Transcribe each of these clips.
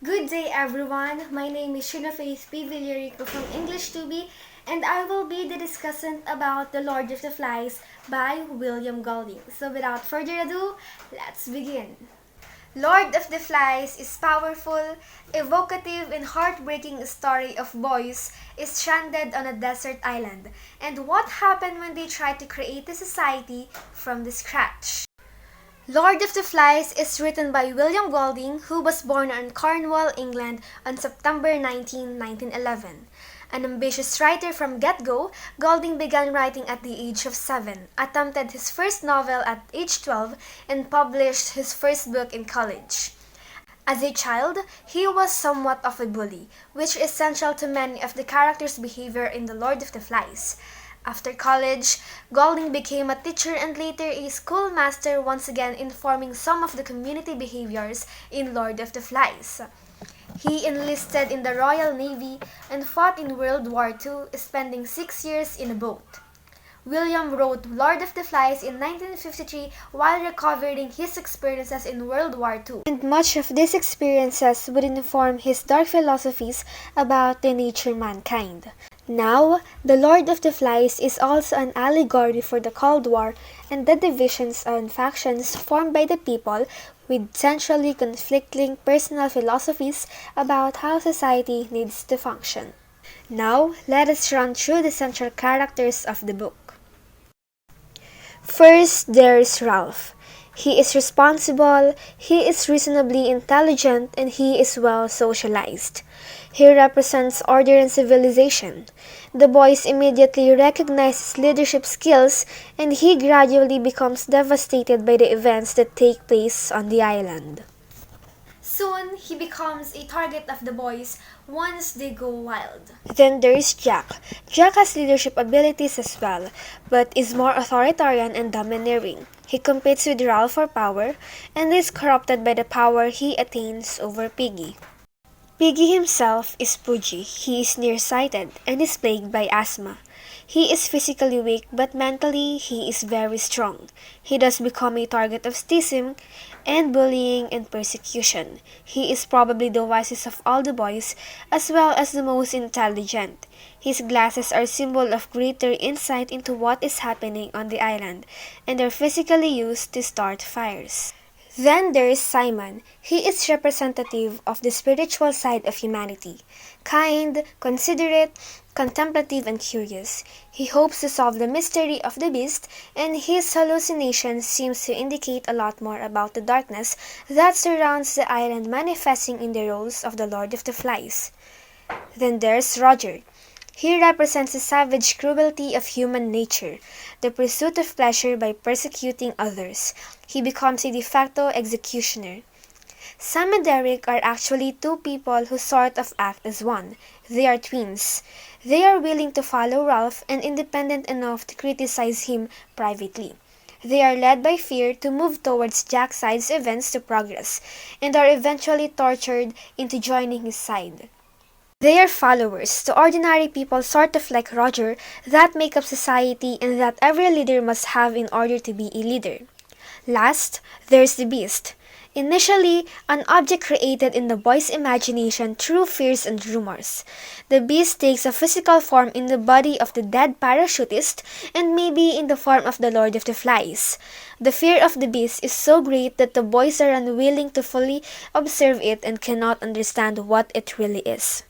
Good day everyone, my name is Shunna Villarico from English 2B and I will be the discussant about The Lord of the Flies by William Golding. So without further ado, let's begin. Lord of the Flies is powerful, evocative and heartbreaking story of boys stranded on a desert island and what happened when they tried to create a society from the scratch. Lord of the Flies is written by William Golding, who was born in Cornwall, England on September 19, 1911. An ambitious writer from get-go, Golding began writing at the age of 7, attempted his first novel at age 12, and published his first book in college. As a child, he was somewhat of a bully, which is essential to many of the characters' behavior in The Lord of the Flies. After college, Golding became a teacher and later a schoolmaster, once again informing some of the community behaviors in Lord of the Flies. He enlisted in the Royal Navy and fought in World War II, spending 6 years in a boat. William wrote Lord of the Flies in 1953 while recovering his experiences in World War II. And much of these experiences would inform his dark philosophies about the nature mankind. Now, The Lord of the Flies is also an allegory for the Cold War and the divisions and factions formed by the people with centrally conflicting personal philosophies about how society needs to function. Now, let us run through the central characters of the book. First, there's Ralph. He is responsible, he is reasonably intelligent, and he is well socialized. He represents order and civilization. The boys immediately recognize his leadership skills, and he gradually becomes devastated by the events that take place on the island. Soon, he becomes a target of the boys once they go wild. Then there is Jack. Jack has leadership abilities as well, but is more authoritarian and domineering. He competes with Ralph for power and is corrupted by the power he attains over Piggy. Piggy himself is pudgy. He is nearsighted and is plagued by asthma. He is physically weak, but mentally he is very strong. He does become a target of schism and bullying and persecution. He is probably the wisest of all the boys, as well as the most intelligent. His glasses are a symbol of greater insight into what is happening on the island, and are physically used to start fires. Then there is Simon. He is representative of the spiritual side of humanity. Kind, considerate, contemplative, and curious. He hopes to solve the mystery of the beast, and his hallucinations seems to indicate a lot more about the darkness that surrounds the island, manifesting in the roles of the Lord of the Flies. Then there's Roger. He represents the savage cruelty of human nature, the pursuit of pleasure by persecuting others. He becomes a de facto executioner. Sam and Derek are actually two people who sort of act as one. They are twins. They are willing to follow Ralph and independent enough to criticize him privately. They are led by fear to move towards Jack's side's events to progress, and are eventually tortured into joining his side. They are followers to ordinary people, sort of like Roger, that make up society and that every leader must have in order to be a leader. Last, there's the beast. Initially, an object created in the boy's imagination through fears and rumors. The beast takes a physical form in the body of the dead parachutist and maybe in the form of the Lord of the Flies. The fear of the beast is so great that the boys are unwilling to fully observe it and cannot understand what it really is.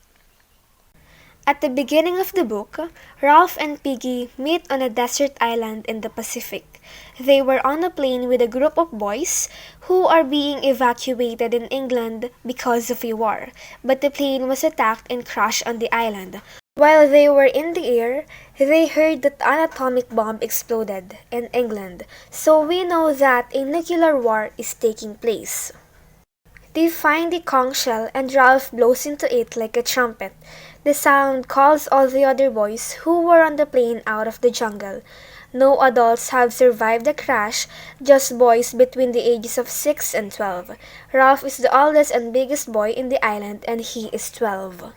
At the beginning of the book, Ralph and Piggy meet on a desert island in the Pacific. They were on a plane with a group of boys who are being evacuated in England because of a war, but the plane was attacked and crashed on the island. While they were in the air, they heard that an atomic bomb exploded in England, so we know that a nuclear war is taking place. They find the conch shell and Ralph blows into it like a trumpet. The sound calls all the other boys who were on the plane out of the jungle. No adults have survived the crash, just boys between the ages of 6 and 12. Ralph is the oldest and biggest boy in the island and he is 12.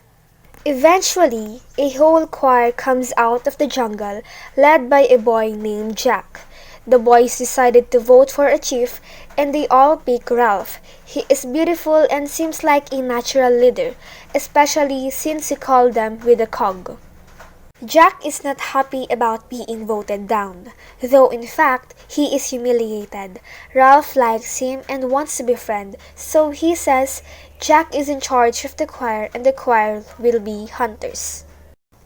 Eventually, a whole choir comes out of the jungle led by a boy named Jack. The boys decided to vote for a chief, and they all pick Ralph. He is beautiful and seems like a natural leader, especially since he called them with a cog. Jack is not happy about being voted down, though in fact he is humiliated. Ralph likes him and wants to befriend, so he says Jack is in charge of the choir and the choir will be hunters.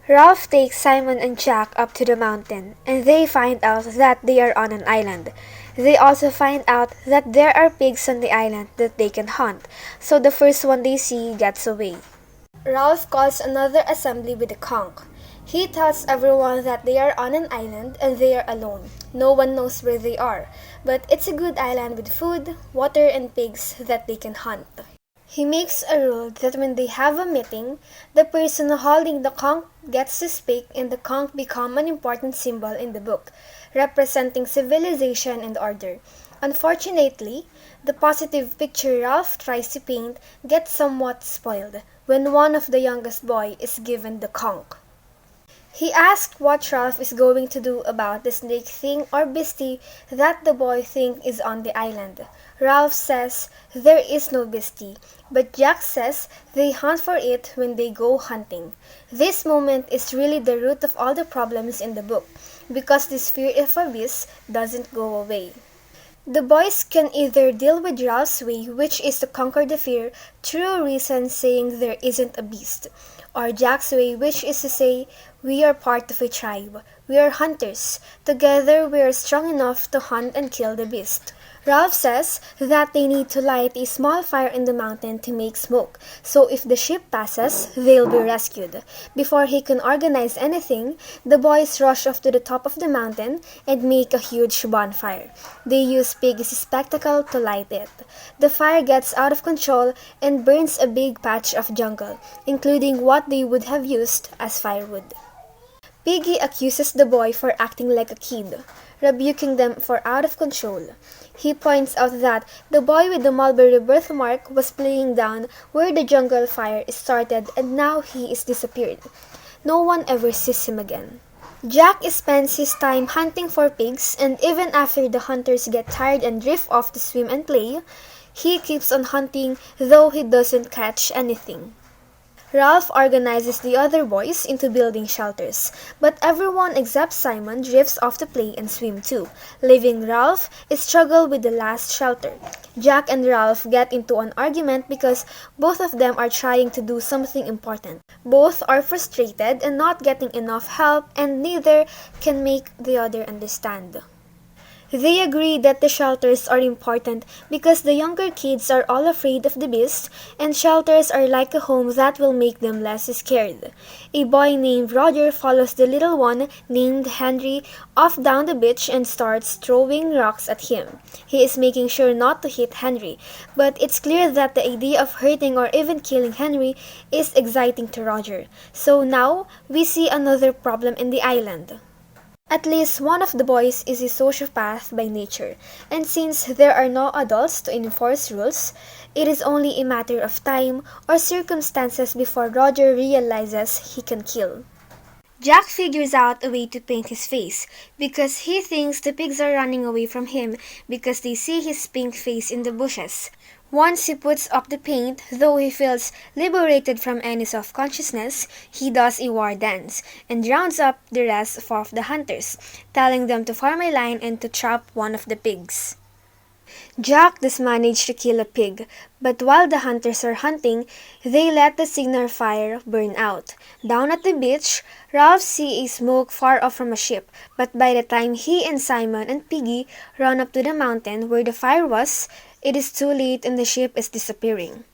Ralph takes Simon and Jack up to the mountain, and they find out that they are on an island. They also find out that there are pigs on the island that they can hunt, so the first one they see gets away. Ralph calls another assembly with a conch. He tells everyone that they are on an island and they are alone. No one knows where they are, but it's a good island with food, water, and pigs that they can hunt. He makes a rule that when they have a meeting, the person holding the conch gets to speak and the conch become an important symbol in the book, representing civilization and order. Unfortunately, the positive picture Ralph tries to paint gets somewhat spoiled when one of the youngest boy is given the conch. He asks what Ralph is going to do about the snake thing or beastie that the boy thinks is on the island. Ralph says there is no beastie, but Jack says they hunt for it when they go hunting. This moment is really the root of all the problems in the book, because this fear of a beast doesn't go away. The boys can either deal with Ralph's way, which is to conquer the fear through reason saying there isn't a beast, or Jack's way, which is to say, we are part of a tribe. We are hunters. Together we are strong enough to hunt and kill the beast. Ralph says that they need to light a small fire in the mountain to make smoke, so if the ship passes, they'll be rescued. Before he can organize anything, the boys rush off to the top of the mountain and make a huge bonfire. They use Piggy's spectacle to light it. The fire gets out of control and burns a big patch of jungle, including what they would have used as firewood. Piggy accuses the boy for acting like a kid, rebuking them for out of control. He points out that the boy with the mulberry birthmark was playing down where the jungle fire started and now he is disappeared. No one ever sees him again. Jack spends his time hunting for pigs, and even after the hunters get tired and drift off to swim and play, he keeps on hunting though he doesn't catch anything. Ralph organizes the other boys into building shelters, but everyone except Simon drifts off to play and swim too, leaving Ralph struggle with the last shelter. Jack and Ralph get into an argument because both of them are trying to do something important. Both are frustrated and not getting enough help, and neither can make the other understand. They agree that the shelters are important because the younger kids are all afraid of the beast, and shelters are like a home that will make them less scared. A boy named Roger follows the little one named Henry off down the beach and starts throwing rocks at him. He is making sure not to hit Henry, but it's clear that the idea of hurting or even killing Henry is exciting to Roger. So now we see another problem in the island. At least one of the boys is a sociopath by nature, and since there are no adults to enforce rules, it is only a matter of time or circumstances before Roger realizes he can kill. Jack figures out a way to paint his face because he thinks the pigs are running away from him because they see his pink face in the bushes. Once he puts up the paint, though he feels liberated from any self-consciousness, he does a war dance and rounds up the rest of the hunters, telling them to form a line and to trap one of the pigs. Jack does manage to kill a pig, but while the hunters are hunting, they let the signal fire burn out. Down at the beach, Ralph sees a smoke far off from a ship, but by the time he and Simon and Piggy run up to the mountain where the fire was, it is too late and the ship is disappearing.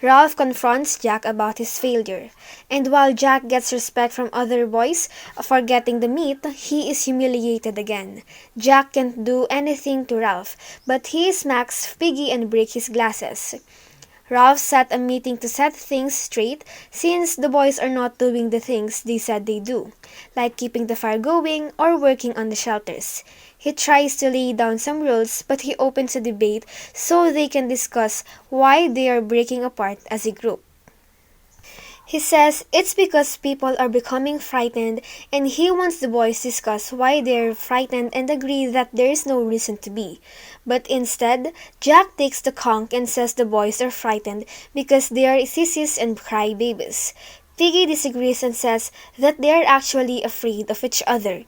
Ralph confronts Jack about his failure, and while Jack gets respect from other boys for getting the meat, he is humiliated again. Jack can't do anything to Ralph, but he smacks Piggy and breaks his glasses. Ralph set a meeting to set things straight since the boys are not doing the things they said they do, like keeping the fire going or working on the shelters. He tries to lay down some rules, but he opens a debate so they can discuss why they are breaking apart as a group. He says it's because people are becoming frightened and he wants the boys to discuss why they're frightened and agree that there is no reason to be. But instead, Jack takes the conch and says the boys are frightened because they are sissies and cry babies. Piggy disagrees and says that they are actually afraid of each other.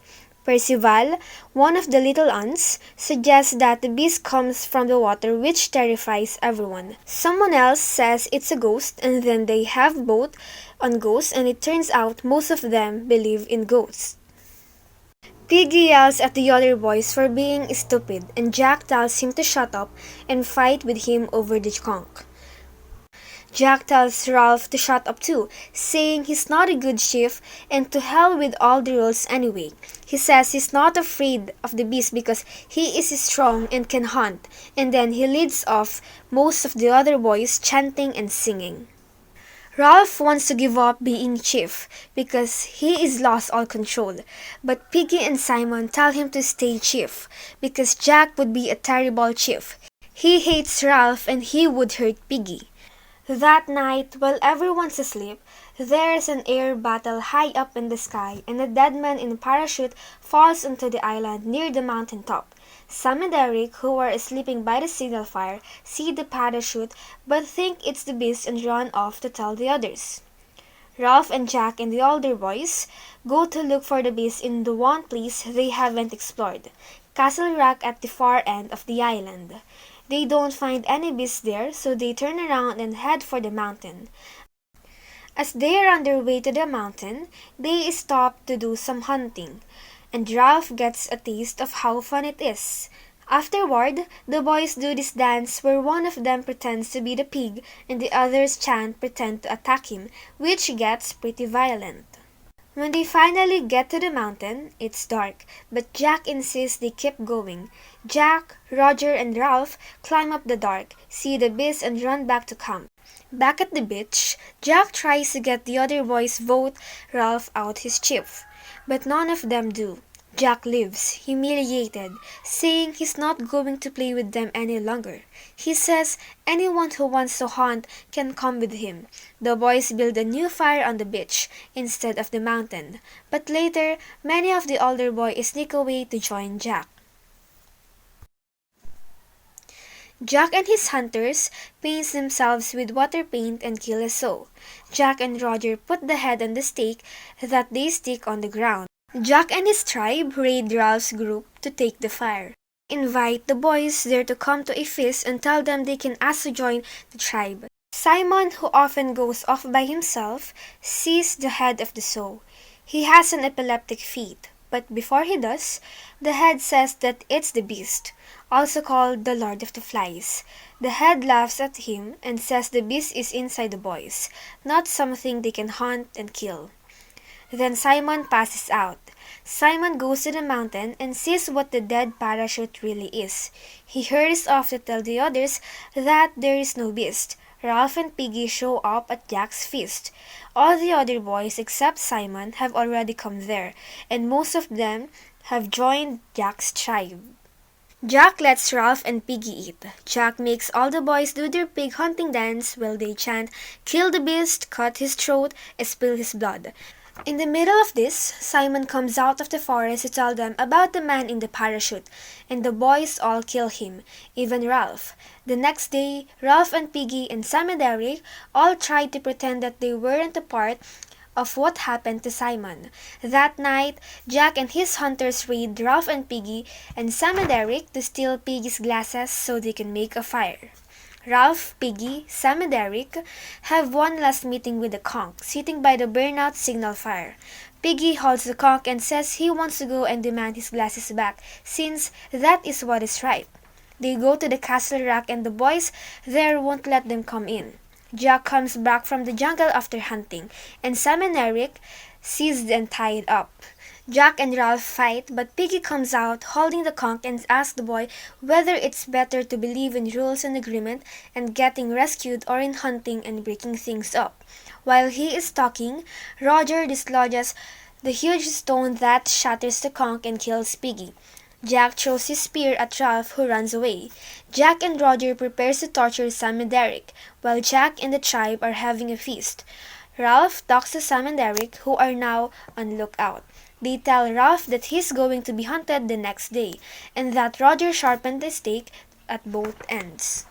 Percival, one of the little ants, suggests that the beast comes from the water which terrifies everyone. Someone else says it's a ghost and then they have both on ghosts and it turns out most of them believe in ghosts. Piggy yells at the other boys for being stupid and Jack tells him to shut up and fight with him over the conch. Jack tells Ralph to shut up too, saying he's not a good chief and to hell with all the rules anyway. He says he's not afraid of the beast because he is strong and can hunt, and then he leads off most of the other boys chanting and singing. Ralph wants to give up being chief because he is lost all control, but Piggy and Simon tell him to stay chief because Jack would be a terrible chief. He hates Ralph and he would hurt Piggy. That night, while everyone's asleep, there is an air battle high up in the sky and a dead man in a parachute falls onto the island near the mountain top. Sam and Eric, who are sleeping by the signal fire, see the parachute but think it's the beast and run off to tell the others. Ralph and Jack and the older boys go to look for the beast in the one place they haven't explored, Castle Rock at the far end of the island. They don't find any beast there, so they turn around and head for the mountain. As they are on their way to the mountain, they stop to do some hunting, and Ralph gets a taste of how fun it is. Afterward, the boys do this dance where one of them pretends to be the pig and the others pretend to attack him, which gets pretty violent. When they finally get to the mountain, it's dark, but Jack insists they keep going. Jack, Roger, and Ralph climb up the dark, see the beast, and run back to camp. Back at the beach, Jack tries to get the other boys vote Ralph out his chief, but none of them do. Jack leaves, humiliated, saying he's not going to play with them any longer. He says anyone who wants to hunt can come with him. The boys build a new fire on the beach instead of the mountain, but later many of the older boys sneak away to join Jack. Jack and his hunters paint themselves with water paint and kill a sow. Jack and Roger put the head on the stake that they stick on the ground. Jack and his tribe raid Ralph's group to take the fire. Invite the boys there to come to a feast and tell them they can ask to join the tribe. Simon, who often goes off by himself, sees the head of the sow. He has an epileptic fit, but before he does, the head says that it's the beast, also called the Lord of the Flies. The head laughs at him and says the beast is inside the boys, not something they can hunt and kill. Then Simon passes out. Simon goes to the mountain and sees what the dead parachute really is. He hurries off to tell the others that there is no beast. Ralph and Piggy show up at Jack's feast. All the other boys except Simon have already come there, and most of them have joined Jack's tribe. Jack lets Ralph and Piggy eat. Jack makes all the boys do their pig hunting dance while they chant, "Kill the beast, cut his throat, spill his blood." In the middle of this, Simon comes out of the forest to tell them about the man in the parachute, and the boys all kill him, even Ralph. The next day, Ralph and Piggy and Sam and Eric all tried to pretend that they weren't a part of what happened to Simon. That night, Jack and his hunters raid Ralph and Piggy and Sam and Eric to steal Piggy's glasses so they can make a fire. Ralph, Piggy, Sam and Eric have one last meeting with the conch, sitting by the burnout signal fire. Piggy holds the conch and says he wants to go and demand his glasses back, since that is what is right. They go to the castle rock and the boys there won't let them come in. Jack comes back from the jungle after hunting, and Sam and Eric seized and tied up. Jack and Ralph fight, but Piggy comes out holding the conch and asks the boy whether it's better to believe in rules and agreement and getting rescued or in hunting and breaking things up. While he is talking, Roger dislodges the huge stone that shatters the conch and kills Piggy. Jack throws his spear at Ralph, who runs away. Jack and Roger prepares to torture Sam and Eric, while Jack and the tribe are having a feast. Ralph talks to Sam and Eric, who are now on lookout. They tell Ralph that he's going to be hunted the next day, and that Roger sharpened the stake at both ends.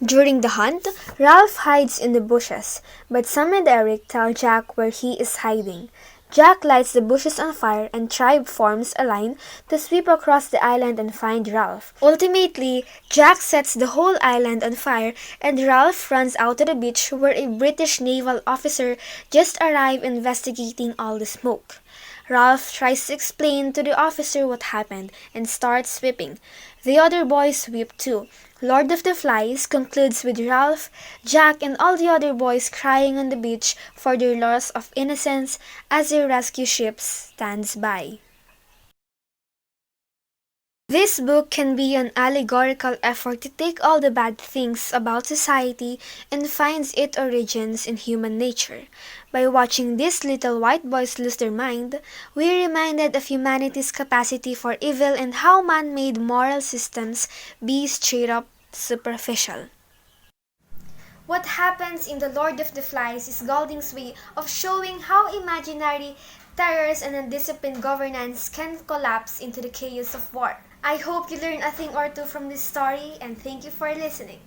During the hunt, Ralph hides in the bushes, but Sam and Eric tell Jack where he is hiding. Jack lights the bushes on fire and Tribe forms a line to sweep across the island and find Ralph. Ultimately, Jack sets the whole island on fire and Ralph runs out to the beach where a British naval officer just arrived investigating all the smoke. Ralph tries to explain to the officer what happened and starts sweeping. The other boys sweep too. Lord of the Flies concludes with Ralph, Jack, and all the other boys crying on the beach for their loss of innocence as a rescue ship stands by. This book can be an allegorical effort to take all the bad things about society and finds its origins in human nature. By watching these little white boys lose their mind, we are reminded of humanity's capacity for evil and how man-made moral systems be straight up superficial. What happens in The Lord of the Flies is Golding's way of showing how imaginary terrors and undisciplined governance can collapse into the chaos of war. I hope you learned a thing or two from this story and thank you for listening.